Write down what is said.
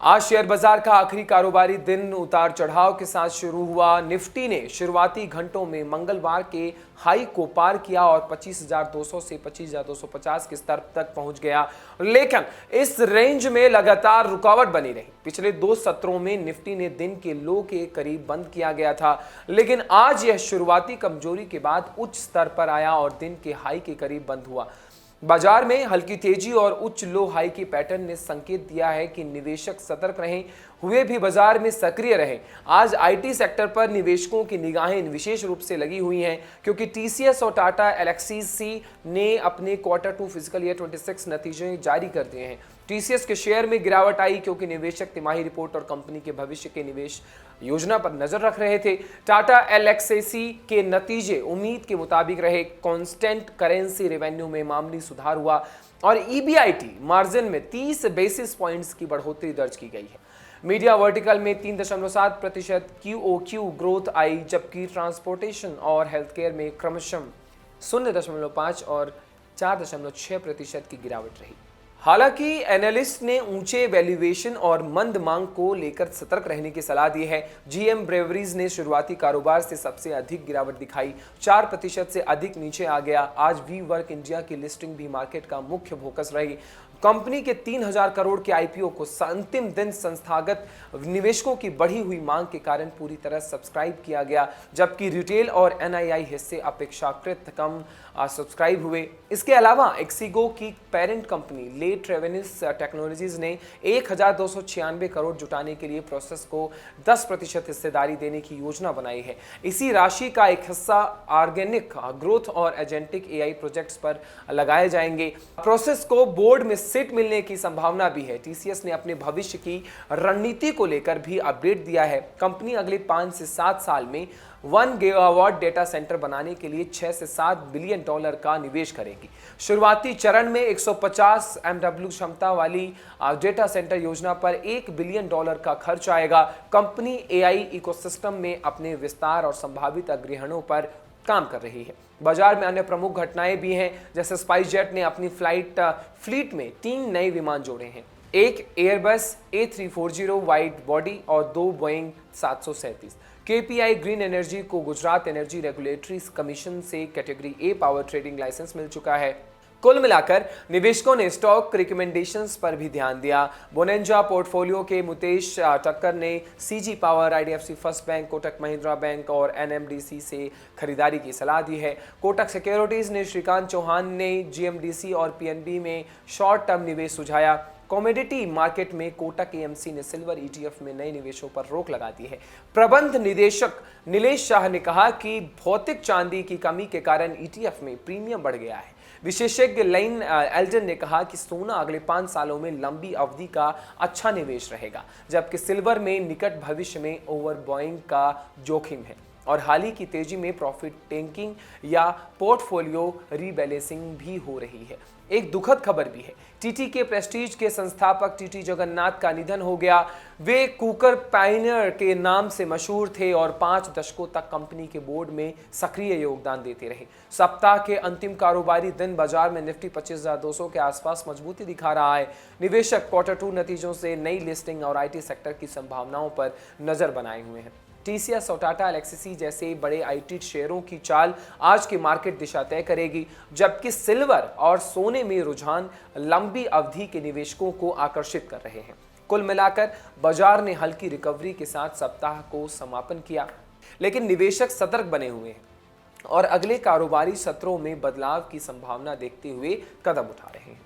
आज शेयर बाजार का आखिरी कारोबारी दिन उतार चढ़ाव के साथ शुरू हुआ। निफ्टी ने शुरुआती घंटों में मंगलवार के हाई को पार किया और 25,200 से 25,250 के स्तर तक पहुंच गया, लेकिन इस रेंज में लगातार रुकावट बनी रही। पिछले 2 सत्रों में निफ्टी ने दिन के लो के करीब बंद किया गया था, लेकिन आज यह शुरुआती कमजोरी के बाद उच्च स्तर पर आया और दिन के हाई के करीब बंद हुआ। बाजार में हल्की तेजी और उच्च लो हाई के पैटर्न ने संकेत दिया है कि निवेशक सतर्क रहे हुए भी बाजार में सक्रिय रहे। आज आईटी सेक्टर पर निवेशकों की निगाहें विशेष रूप से लगी हुई हैं, क्योंकि टीसीएस और टाटा एल्क्सी ने अपने Q2 फिजिकल ईयर 26 नतीजे जारी कर दिए हैं। टीसीएस के शेयर में गिरावट आई क्योंकि निवेशक तिमाही रिपोर्ट और कंपनी के भविष्य के निवेश योजना पर नजर रख रहे थे। टाटा एल्क्सी के नतीजे उम्मीद के मुताबिक रहे। कांस्टेंट करेंसी रेवेन्यू में मामूली सुधार हुआ और ईबीआईटी मार्जिन में 30 बेसिस पॉइंट्स की बढ़ोतरी दर्ज की गई है। मीडिया वर्टिकल में 3.7% QOQ ग्रोथ आई, जबकि ट्रांसपोर्टेशन और हेल्थकेयर में क्रमशः 0.5 और 4.6% की गिरावट रही। हालांकि एनालिस्ट ने ऊंचे वैल्यूएशन और मंद मांग को लेकर सतर्क रहने की सलाह दी है। जीएम ब्रेवरीज ने शुरुआती कारोबार से सबसे अधिक गिरावट दिखाई, 4% से अधिक नीचे आ गया। आज वी वर्क इंडिया की लिस्टिंग भी मार्केट का मुख्य फोकस रही। कंपनी के 3,000 करोड़ के आईपीओ को अंतिम दिन संस्थागत निवेशकों की बढ़ी हुई मांग के कारण पूरी तरह सब्सक्राइब किया गया, जबकि रिटेल और एनआईआई हिस्से अपेक्षाकृत कम सब्सक्राइब हुए। इसके अलावा एक्सीगो की parent company Le Travenues technologies ने 1,296 करोड़ जुटाने के लिए प्रोसेस को 10% हिस्सेदारी देने की योजना बनाई है। इसी राशि का एक हिस्सा ऑर्गेनिक ग्रोथ और एजेंटिक एआई प्रोजेक्ट्स पर लगाए जाएंगे। प्रोसेस को बोर्ड में सीट मिलने की संभावना भी है। टीसीएस ने अपने भविष्य की रणनीति को लेकर भी अपडेट दिया है। कंपनी अगले 5 से 7 साल में 1 गीगावाट डेटा सेंटर बनाने के लिए 6 से 7 बिलियन डॉलर का निवेश करेगी। शुरुआती चरण में 150 MW क्षमता वाली डेटा सेंटर योजना पर 1 बिलियन डॉलर का खर्च आएगा। कंपनी एआई इकोसिस्टम में अपने विस्तार और संभावित अग्रहणों पर काम कर रही है। बाजार में अन्य प्रमुख घटनाएं भी हैं, जैसे स्पाइसजेट ने अपनी फ्लीट में 3 नए विमान जोड़े हैं, एक एयरबस A340 वाइड बॉडी और 2 बोइंग 737। केपीआई ग्रीन एनर्जी को गुजरात एनर्जी रेगुलेटरी कमीशन से category A power trading licence मिल चुका है। कुल मिलाकर निवेशकों ने स्टॉक रिकमेंडेशंस पर भी ध्यान दिया। बोनेंजा पोर्टफोलियो के मुकेश टक्कर ने CG power, IDFC first bank, Kotak Mahindra bank और एनएमडीसी से खरीदारी की सलाह दी है। कोटक सिक्योरिटीज ने श्रीकांत चौहान ने जीएमडीसी और पीएनबी में शॉर्ट टर्म निवेश सुझाया। कॉमोडिटी मार्केट में कोटक एएमसी ने सिल्वर ईटीएफ में नए निवेशों पर रोक लगा दी है। प्रबंध निदेशक नीलेश शाह ने कहा कि भौतिक चांदी की कमी के कारण ईटीएफ में प्रीमियम बढ़ गया है। विशेषज्ञ लाइन एल्टन ने कहा कि सोना अगले 5 सालों में लंबी अवधि का अच्छा निवेश रहेगा, जबकि सिल्वर में निकट भविष्य में ओवरबॉइंग का जोखिम है और हाल ही की तेजी में प्रॉफिट टेकिंग या पोर्टफोलियो रीबैलेंसिंग भी हो रही है। एक दुखद खबर भी है। टीटी के प्रेस्टीज के संस्थापक टीटी जगन्नाथ का निधन हो गया। वे कुकर पायनियर के नाम से मशहूर थे और 5 दशकों तक कंपनी के बोर्ड में सक्रिय योगदान देते रहे। सप्ताह के अंतिम कारोबारी दिन बाजार में निफ्टी 25,200 के आसपास मजबूती दिखा रहा है। निवेशक Q2 नतीजों से नई लिस्टिंग और आईटी सेक्टर की संभावनाओं पर नजर बनाए हुए हैं। टीसीएस और टाटा एल्क्सी जैसे बड़े आईटी शेयरों की चाल आज की मार्केट दिशा तय करेगी, जबकि सिल्वर और सोने में रुझान लंबी अवधि के निवेशकों को आकर्षित कर रहे हैं। कुल मिलाकर बाजार ने हल्की रिकवरी के साथ सप्ताह को समापन किया, लेकिन निवेशक सतर्क बने हुए हैं और अगले कारोबारी सत्रों में बदलाव की संभावना देखते हुए कदम उठा रहे हैं।